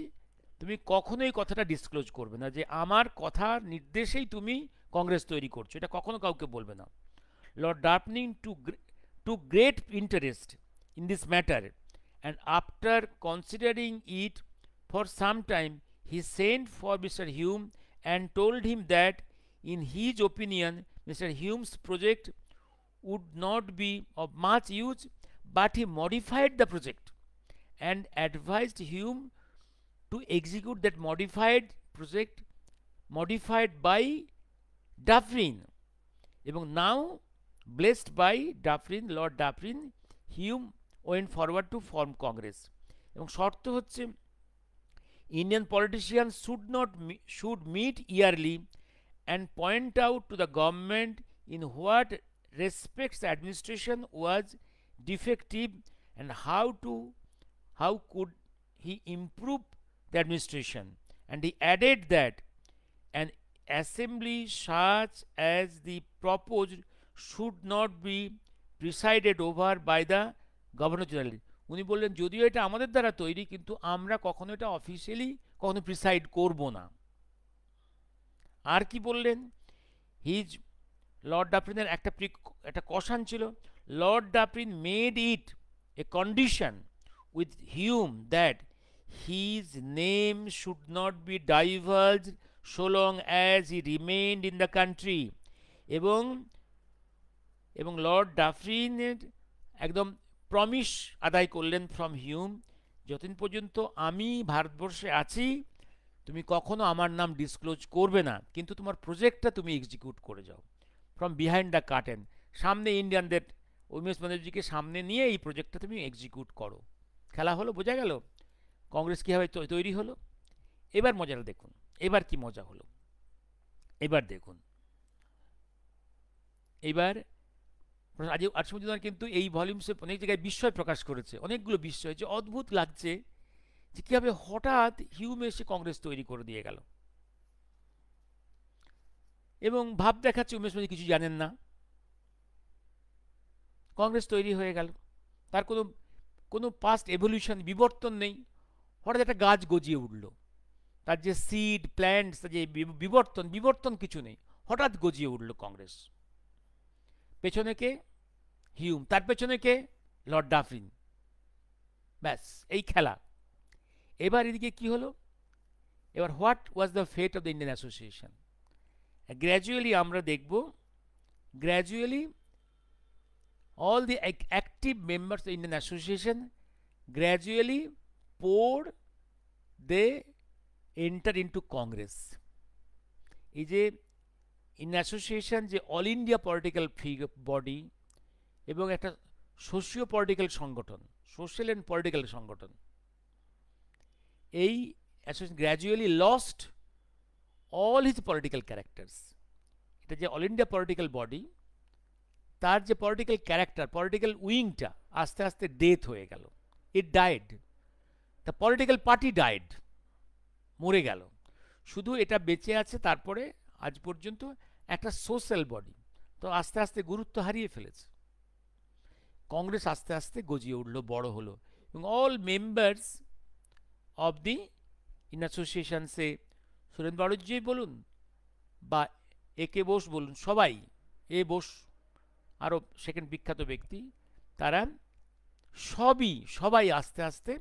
তুমি কখনোই কথাটা ডিসক্লোজ করবে না যে আমার কথা নির্দেশেই তুমি কংগ্রেস তৈরি করছো, এটা কখনো কাউকে বলবে না। Lord Dufferin to great interest in this matter and after considering it for some time he sent for Mr. Hume and told him that in his opinion Mr. Hume's project would not be of much use, but he modified the project and advised Hume to execute that modified project modified by Dufferin. এবং now blessed by Dufferin, Lord Dufferin, Hume went forward to form Congress. এবং শর্ত হচ্ছে Indian politicians should meet yearly and point out to the government in what respects the administration was defective and how could he improve the administration. And he added that an assembly such as the proposed should not be presided over by the governor general. উনি বললেন যদিও এটা আমাদের দ্বারা তৈরি কিন্তু আমরা কখনো এটা অফিসিয়ালি কখনো প্রিসাইড করব না। আর কি বললেন? হিজ লর্ড ডাফরিনের একটা কশান ছিল, lord Dufferin made it a condition with Hume that his name should not be diverge so long as he remained in the country. এবং লর্ড ডাফরিনের একদম প্রমিস আদায় করলেন ফ্রম হিউম, যতদিন পর্যন্ত আমি ভারতবর্ষে আছি তুমি কখনো আমার নাম ডিসক্লোজ করবে না, কিন্তু তোমার প্রজেক্টটা তুমি এক্সিকিউট করে যাও ফ্রম বিহাইন্ড দ্য কার্টেন। সামনে ইন্ডিয়ানদের উমেশ ব্যানার্জিকে সামনে নিয়ে এই প্রজেক্টটা তুমি এক্সিকিউট করো। খেলা হলো, বোঝা গেল কংগ্রেস কীভাবে তৈরি হলো। এবার মজাটা দেখুন, এবার কি মজা হলো, এবার দেখুন। এইবার আজ আর.সি. মজুমদার কিন্তু এই ভলিউমসে অনেক জায়গায় বিস্ময় প্রকাশ করেছে, অনেকগুলো বিস্ময়, যে অদ্ভুত লাগছে যে কীভাবে হঠাৎ হিউম এসে কংগ্রেস তৈরি করে দিয়ে গেল, এবং ভাব দেখাচ্ছে উমেশ ব্যানার্জি কিছু জানেন না, কংগ্রেস তৈরি হয়ে গেল, তার কোনো পাস্ট এভলিউশন বিবর্তন নেই, হঠাৎ একটা গাছ গজিয়ে উঠল, তার যে সিড প্ল্যান্টস, যে বিবর্তন কিছু নেই, হঠাৎ গজিয়ে উঠল কংগ্রেস। পেছনে কে? হিউম, তার পেছনে কে? Lord Dufferin. ব্যাস এই খেলা। এবার এদিকে কি হলো? এবার what was the fate of the Indian Association? Gradually আমরা দেখব, gradually all the active members of the Indian Association gradually poured, they enter into Congress. এই যে ইন্ডিয়ান অ্যাসোসিয়েশন যে অল ইন্ডিয়া পলিটিক্যাল বডি এবং একটা সোশিও পলিটিক্যাল সংগঠন, social and political সংগঠন, এই association gradually lost all his political characters. এটা যে অল ইন্ডিয়া পলিটিক্যাল বডি, তার যে পলিটিক্যাল ক্যারেক্টার, পলিটিক্যাল উইংটা আস্তে আস্তে ডেথ হয়ে গেল। It died, the political party died, মরে গেল। শুধু এটা বেঁচে আছে তারপরে আজ পর্যন্ত একটা সোশ্যাল বডি, তো আস্তে আস্তে গুরুত্ব হারিয়ে ফেলেছে। কংগ্রেস আস্তে আস্তে গজিয়ে উঠল, বড় হলো, এবং all members of the in association, সে সুরেন বাড়ুজ্জি বলুন বা এ কে বোস বলুন, সবাই, এ বোস আরও সেকেন্ড বিখ্যাত ব্যক্তি, তারা সবাই আস্তে আস্তে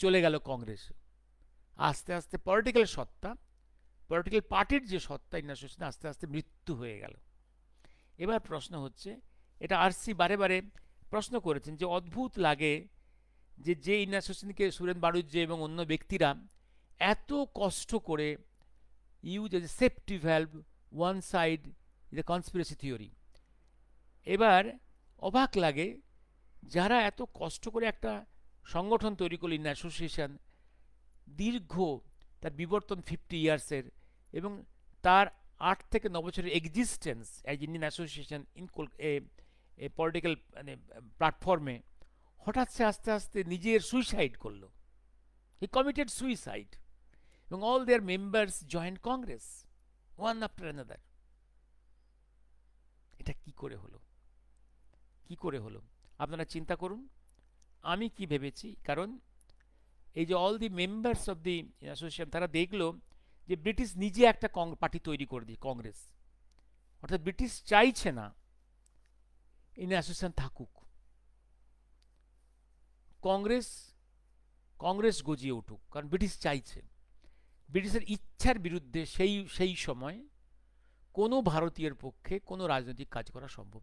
চলে গেল কংগ্রেসে। আস্তে আস্তে পলিটিক্যাল সত্তা, পলিটিক্যাল পার্টির যে সত্তা ইন্ডিয়ান অ্যাসোসিয়েশন, আস্তে আস্তে মৃত্যু হয়ে গেল। এবার প্রশ্ন হচ্ছে, এটা আরসি বারে বারে প্রশ্ন করেছেন যে অদ্ভুত লাগে যে ইন্ডিয়ান অ্যাসোসিয়েশনকে সুরেন বাড়ুজ্জে এবং অন্য ব্যক্তিরা এত কষ্ট করে use as a safety valve, one side is a conspiracy theory. এবার অবাক লাগে, যারা এত কষ্ট করে একটা সংগঠন তৈরি করল ইন্ডিয়ান অ্যাসোসিয়েশন, দীর্ঘ তার বিবর্তন 50 ইয়ার্সের, এবং তার 8 থেকে 9 বছরের existence as Indian association in political মানে প্ল্যাটফর্মে, হঠাৎ সে আস্তে আস্তে নিজের সুইসাইড করলো। হি কমিটেড সুইসাইড, এবং all their members joined Congress one after another. এটা কি করে হলো, কি করে হলো আপনারা চিন্তা করুন। আমি কি ভেবেছি, কারণ এই যে all the members of the association, তারা দেখলো যে ব্রিটিশ নিজে একটা পার্টি তৈরি করে দিয়ে কংগ্রেস, অর্থাৎ ব্রিটিশ চাইছে না ইন্ডিয়ান অ্যাসোসিয়েশন থাকুক, কংগ্রেস গজিয়ে উঠুক, কারণ ব্রিটিশ চাইছে। ব্রিটিশের ইচ্ছার বিরুদ্ধে সেই সময় কোনো ভারতীয়ের পক্ষে কোনো রাজনৈতিক কাজ করা সম্ভব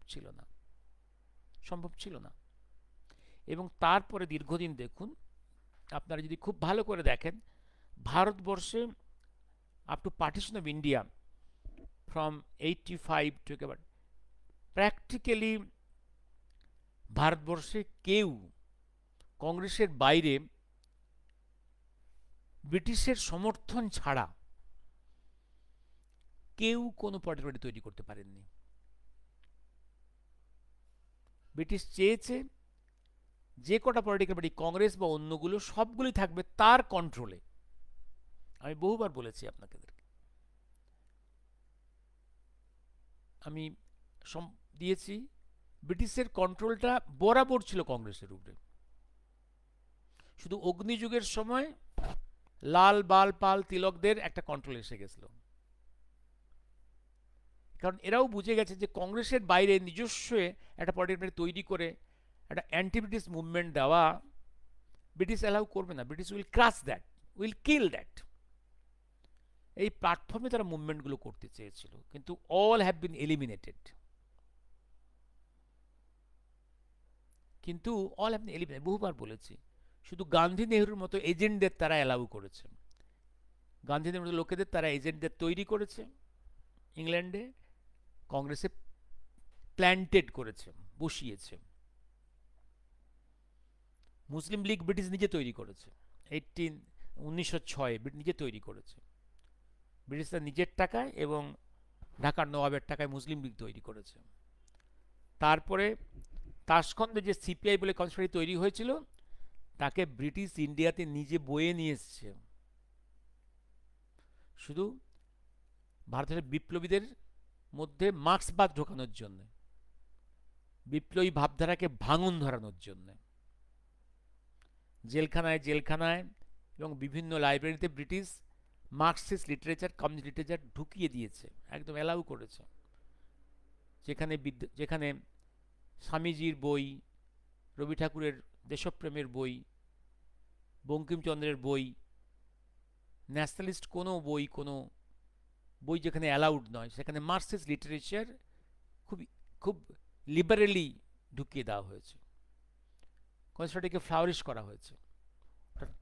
ছিল না। এবং তারপরে দীর্ঘদিন দেখুন, আপনারা যদি খুব ভালো করে দেখেন, ভারতবর্ষে up to partition of India from 85 to একেবারে প্র্যাকটিক্যালি ভারতবর্ষে কেউ কংগ্রেসের বাইরে ব্রিটিশের সমর্থন ছাড়া কেউ কোনো পার্টি তৈরি করতে পারেননি। ব্রিটিশ চেয়েছে যে কটা পলিটিক্যাল পার্টি, কংগ্রেস বা অন্যগুলো, সবগুলি থাকবে তার কন্ট্রোলে। আমি বহুবার বলেছি আপনাদেরকে, আমি দিয়েছি, ব্রিটিশের কন্ট্রোলটা বরাবর ছিল কংগ্রেসের উপরে। শুধু অগ্নিযুগের সময় লাল বাল পাল তিলকদের একটা কন্ট্রোল এসে গেছিল, কারণ এরাও বুঝে গেছে যে কংগ্রেসের বাইরে নিজস্ব একটা পলিটিক্যাল পার্টি তৈরি করে একটা অ্যান্টি ব্রিটিশ মুভমেন্ট দেওয়া ব্রিটিশ অ্যালাউ করবে না। British will crush that, will kill that. এই প্ল্যাটফর্মে তারা মুভমেন্টগুলো করতে চেয়েছিল, কিন্তু অল হ্যাভ বিন এলিমিনেটেড। বহুবার বলেছি, শুধু গান্ধী নেহরুর মতো এজেন্টদের তারা অ্যালাউ করেছে, গান্ধী নেহরুর মতো লোকেদের তারা এজেন্টদের তৈরি করেছে, ইংল্যান্ডে কংগ্রেসে প্ল্যান্টেড করেছে, বসিয়েছে। মুসলিম লীগ ব্রিটিশ নিজে তৈরি করেছে, 1906 নিজে তৈরি করেছে। ব্রিটিশরা নিজের টাকায় এবং ঢাকার নবাবের টাকায় মুসলিম লীগ তৈরি করেছে। তারপরে তাশখন্দে যে সিপিআই বলে কনস্পিরেসি তৈরি হয়েছিল, তাকে ব্রিটিশ ইন্ডিয়াতে নিজে বয়ে নিয়ে এসছে, শুধু ভারতের বিপ্লবীদের মধ্যে মার্ক্সবাদ ঢোকানোর জন্য, বিপ্লবী ভাবধারাকে ভাঙন ধরানোর জন্য। জেলখানায় এবং বিভিন্ন লাইব্রেরিতে British Marxist literature, communist literature ঢুকিয়ে দিয়েছে, একদম অ্যালাউ করেছে। যেখানে স্বামীজির বই, রবি ঠাকুরের দেশপ্রেমের বই, বঙ্কিমচন্দ্রের বই, ন্যাশনালিস্ট কোনো বই, কোনো বই যেখানে অ্যালাউড নয় সেখানে মার্কসিস্ট লিটারেচার খুব খুব লিবারেলি ঢুকিয়ে দেওয়া হয়েছে, কনস্টিটিউশনটাকে ফ্লাওয়ারিশ করা হয়েছে।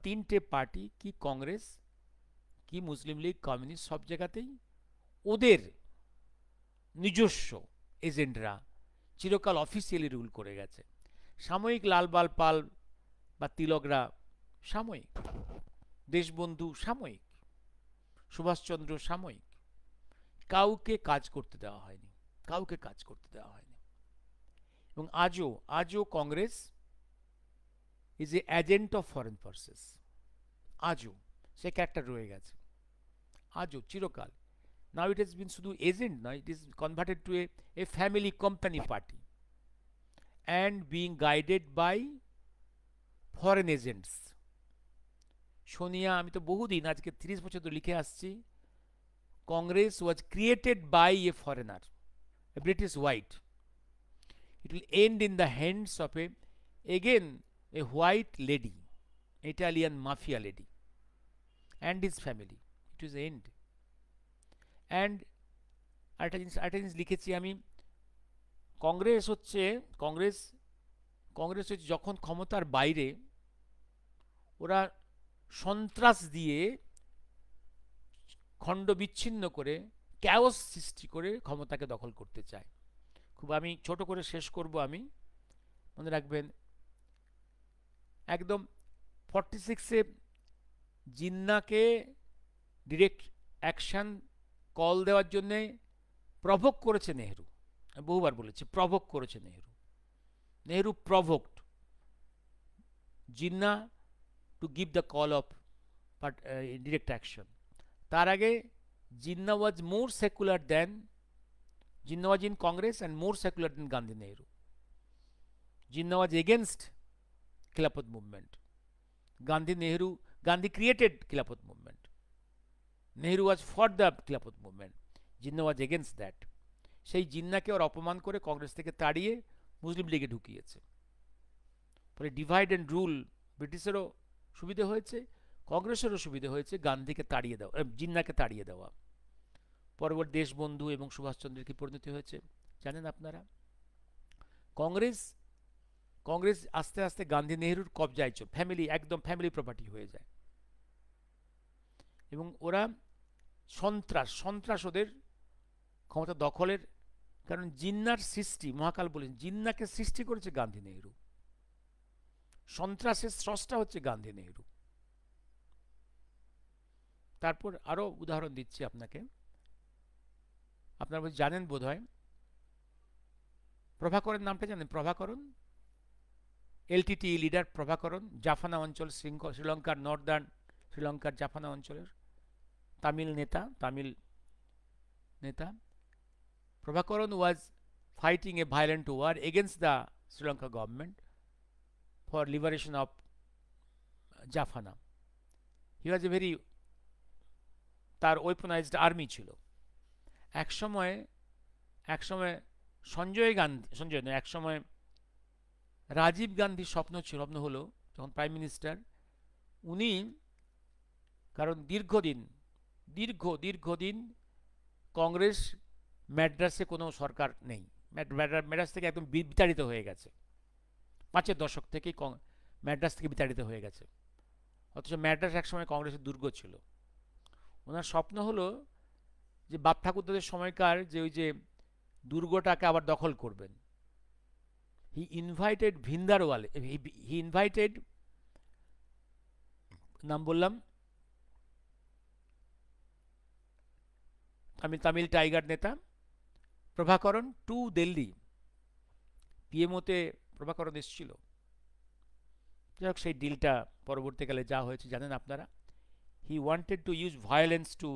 তিনটে পার্টি, কি কংগ্রেস, কি মুসলিম লীগ, কমিউনিস্ট, সব জায়গাতেই ওদের নিজস্ব এজেন্টরা চিরকাল অফিসিয়ালি রুল করে গেছে। সাময়িক লালবাল পাল বা তিলকরা সাময়িক, দেশবন্ধু সাময়িক, সুভাষচন্দ্র সাময়িক, কাউকে কাজ করতে দেওয়া হয়নি, কাউকে কাজ করতে দেওয়া হয়নি। এবং আজও Congress is a agent of foreign forces, আজও সে ক্যারেক্টার রয়ে গেছে, আজও চিরকাল। নাও ইট হ্যাজ বিন শুধু এজেন্ট নয়, it is converted to a family company party and being guided by foreign agents. Sonia, আমি তো বহুদিন, আজকে 30 বছর তো লিখে আসছি, Congress was created by a foreigner, a British white. It will end in the hands of again a white lady, Italian mafia lady, and his family. It was the end. And আরেকটা জিনিস লিখেছি আমি, কংগ্রেস হচ্ছে যখন ক্ষমতার বাইরে ওরা সন্ত্রাস দিয়ে খণ্ড বিচ্ছিন্ন করে ক্যাওস সৃষ্টি করে ক্ষমতাকে দখল করতে চায়। খুব আমি ছোট করে শেষ করব, আমি মনে রাখবেন একদম 46-এ জিন্নাকে ডিরেক্ট অ্যাকশন কল দেওয়ার জন্যে প্রভোক করেছে নেহরু। আমি বহুবার বলেছি, প্রভোক করেছে Nehru provoked Jinnah to give the call of direct action. তার আগে Jinnah was more secular than, Jinnah was in Congress and more secular than Gandhi Nehru. Jinnah was against Khilafat movement. Gandhi created Khilafat movement. Nehru was for the Khilafat movement. Jinnah was against that. সেই জিন্নাকে ওর অপমান করে কংগ্রেস থেকে তাড়িয়ে মুসলিম লীগে ঢুকিয়েছে। পরে divide and rule ব্রিটিশেরও সুবিধে হয়েছে, কংগ্রেসেরও সুবিধে হয়েছে, গান্ধীকে তাড়িয়ে দেওয়া, জিন্নাকে তাড়িয়ে দেওয়া। পরবর্তী দেশবন্ধু এবং সুভাষচন্দ্রের কি পরিণতি হয়েছে জানেন আপনারা। কংগ্রেস আস্তে আস্তে গান্ধী নেহরুর কবজায় ফ্যামিলি, একদম ফ্যামিলি প্রপার্টি হয়ে যায়। এবং ওরা সন্ত্রাস ওদের ক্ষমতা দখলের, কারণ জিন্নার সৃষ্টি, মহাকাল বলেন জিন্নাকে সৃষ্টি করেছে গান্ধী নেহরু, সন্ত্রাসের স্রষ্টা হচ্ছে গান্ধী নেহরু। তারপর আরো উদাহরণ দিচ্ছি আপনাকে, আপনারা জানেন বোধ হয় প্রভাকরের নামটা জানেন? প্রভাকরণ, এলটিটি লিডার প্রভাকরণ, জাফানা অঞ্চল, শ্রীলঙ্কার নর্দার্ন শ্রীলঙ্কার জাফানা অঞ্চলের তামিল নেতা। Prabhakaran was fighting a violent war against the Sri Lanka government for liberation of Jaffna. He was a very, তার ওয়েপনাইজড আর্মি ছিল। একসময় একসময় রাজীব গান্ধীর স্বপ্ন হলো যখন প্রাইম মিনিস্টার, উনি, কারণ দীর্ঘদিন কংগ্রেস, ম্যাড্রাসে কোনো সরকার নেই, ম্যাড্রাস থেকে একদম বিতাড়িত হয়ে গেছে, 5-এর দশক থেকেই ম্যাড্রাস থেকে বিতাড়িত হয়ে গেছে। অথচ ম্যাড্রাস একসময় কংগ্রেসের দুর্গ ছিল। ওনার স্বপ্ন হলো যে বাপ ঠাকুরদাদের সময়কার যে ওই যে দুর্গটাকে আবার দখল করবেন। হি ইনভাইটেড ভিন্দারওয়ালে, হি ইনভাইটেড, নাম বললাম, তামিল টাইগার নেতা প্রভাকরণ টু দিল্লি। পিএমওতে প্রভাকরণ এসেছিল। যাই হোক, সেই ডিলটা পরবর্তীকালে যা হয়েছে জানেন আপনারা। He wanted to use violence to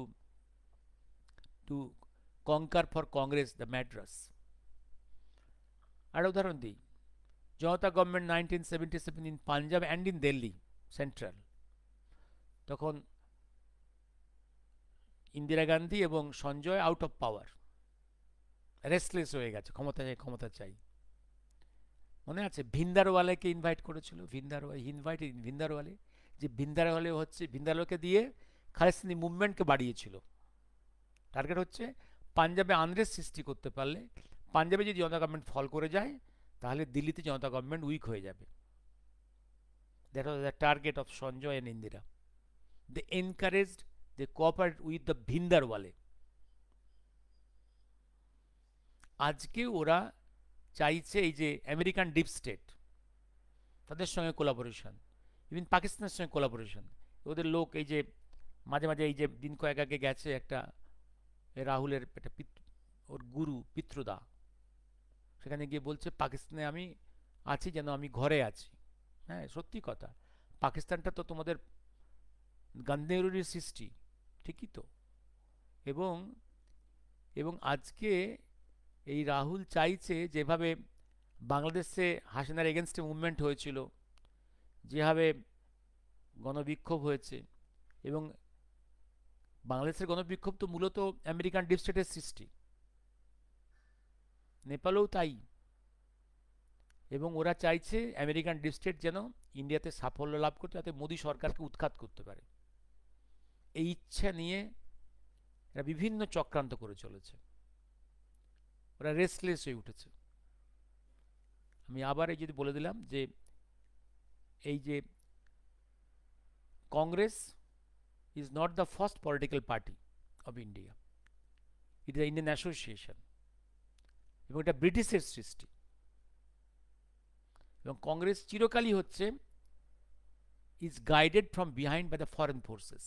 conquer for Congress the Madras. আর উদাহরণ দিই, Janata government 1977 in Punjab and in Delhi central, তখন ইন্দিরা গান্ধী এবং Sanjay out of power, restless হয়ে গেছে, ক্ষমতা চাই। মনে আছে ভিন্দারওয়ালেকে ইনভাইট করেছিল, ভিন্দারওয়ালে, যে ভিন্দারওয়ালে হচ্ছে ভিন্দারওয়ালকে দিয়ে খালিস্তানি মুভমেন্টকে বাড়িয়েছিল। টার্গেট হচ্ছে পাঞ্জাবে আনরেস্ট সৃষ্টি করতে পারলে, পাঞ্জাবে যদি জনতা গভর্নমেন্ট ফল করে যায়, তাহলে দিল্লিতে জনতা গভর্নমেন্ট উইক হয়ে যাবে। That was the target of Sanjay and Indira. They encouraged, they cooperate with the Bhindranwale. আজকে ওরা চাইছে এই যে আমেরিকান ডিপ স্টেট, তাদের সঙ্গে কোলাবোরেশন, ইভেন পাকিস্তানের সঙ্গে কোলাবোরেশন। ওদের লোক এই যে মাঝে মাঝে এই যে দিন কয়েক আগে গেছে একটা রাহুলের একটা ওর গুরু পিতৃদা, সেখানে গিয়ে বলছে পাকিস্তানে আমি আছি যেন আমি ঘরে আছি। হ্যাঁ, সত্যি কথা। পাকিস্তানটা তো তোমাদের গান্ধী সৃষ্টি, ঠিকই তো। এবং এবং আজকে এই রাহুল চাইছে যেভাবে বাংলাদেশে হাসিনার এগেনস্টে মুভমেন্ট হয়েছিল, যেভাবে গণবিক্ষোভ হয়েছে, এবং বাংলাদেশের গণবিক্ষোভ তো মূলত আমেরিকান ডিপ স্টেটের সৃষ্টি, নেপালেও তাই। এবং ওরা চাইছে আমেরিকান ডিপ স্টেট যেন ইন্ডিয়াতে সাফল্য লাভ করতে, যাতে মোদী সরকারকে উৎখাত করতে পারে। এই ইচ্ছা নিয়ে এরা বিভিন্ন চক্রান্ত করে চলেছে। ওরা রেস্টলেস হয়ে উঠেছে। আমি আবার এই যদি বলে দিলাম যে এই যে Congress is not the first political party of India. It is an Indian association. এবং এটা ব্রিটিশের সৃষ্টি। এবং কংগ্রেস চিরকালই হচ্ছে is guided from behind by the foreign forces.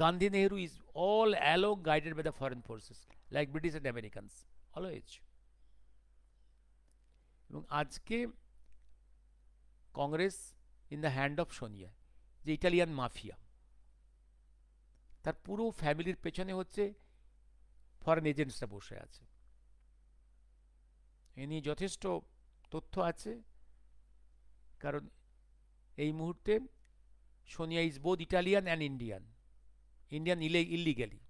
Gandhi Nehru is all along guided by the foreign forces, like British and Americans, always. এবং আজকে Congress in the hand of Sonia, যে ইটালিয়ান মাফিয়া, তার পুরো ফ্যামিলির পেছনে হচ্ছে ফরেন এজেন্টসরা বসে আছে। এ নিয়ে যথেষ্ট তথ্য আছে, কারণ এই মুহূর্তে Sonia is both Italian and Indian, Indian illegally.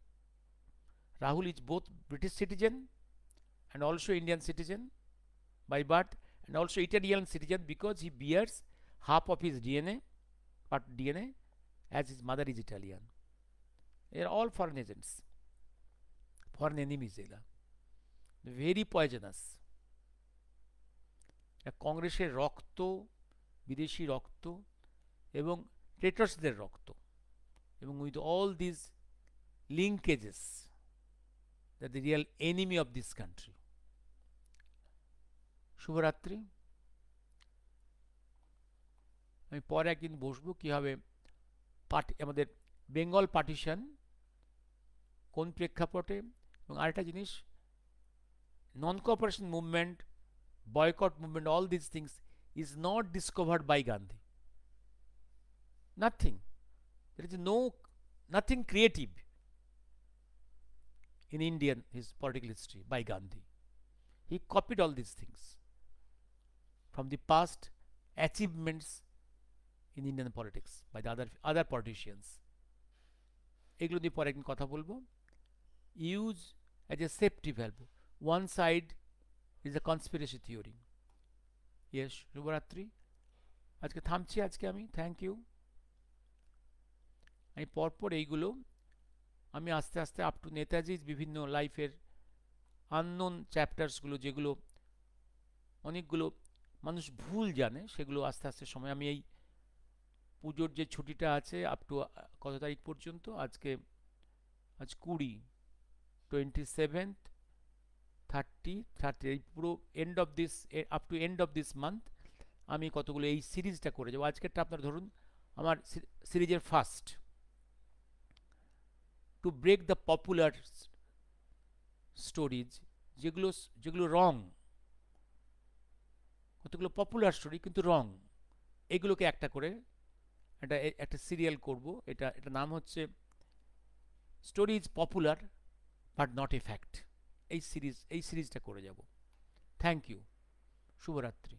Rahul is both British citizen and also Indian citizen by birth, and also Italian citizen because he bears half of his DNA, part DNA, as his mother is Italian. They are all foreign agents, foreign enemies. They are very poisonous. কংগ্রেসের রক্ত, বিদেশি রক্ত এবং ট্রেটার্সদের রক্ত, এবং with all this linkages, the real enemy of this country. শুভরাত্রি। আমি পরে একদিন বসবো কীভাবে আমাদের বেঙ্গল পার্টিশন কোন প্রেক্ষাপটে, এবং আরেকটা জিনিস, non cooperation movement, boycott movement, all these things is not discovered by Gandhi. Nothing. There is nothing creative in Indian his political history by Gandhi. He copied all these things from the past achievements in Indian politics by the other politicians. এগুলো নিয়ে পরে একদিন কথা বলবো। Use as a safety valve, one side is a conspiracy theory. Yes, শুভরাত্রি। আজকে থামছি, আজকে আমি থ্যাংক ইউ। আমি পরপর এইগুলো আমি আস্তে আস্তে আপ টু নেতাজির বিভিন্ন লাইফের আননোন চ্যাপ্টার্সগুলো, যেগুলো অনেকগুলো মানুষ ভুল জানে, সেগুলো আস্তে আস্তে সময়, আমি এই পুজোর যে ছুটিটা আছে আপ টু কত তারিখ পর্যন্ত, আজ 20, 27, 30 এই পুরো end of this, up to end of this month আমি কতগুলো এই সিরিজটা করে যাবো। আজকেরটা আপনার ধরুন আমার সিরিজের first, to break the popular stories, যেগুলো রং, কতগুলো পপুলার স্টোরি কিন্তু রং, এগুলোকে একটা করে একটা সিরিয়াল করব। এটা নাম হচ্ছে story is popular but not a fact. এই সিরিজটা করে যাব। থ্যাংক ইউ, শুভরাত্রি।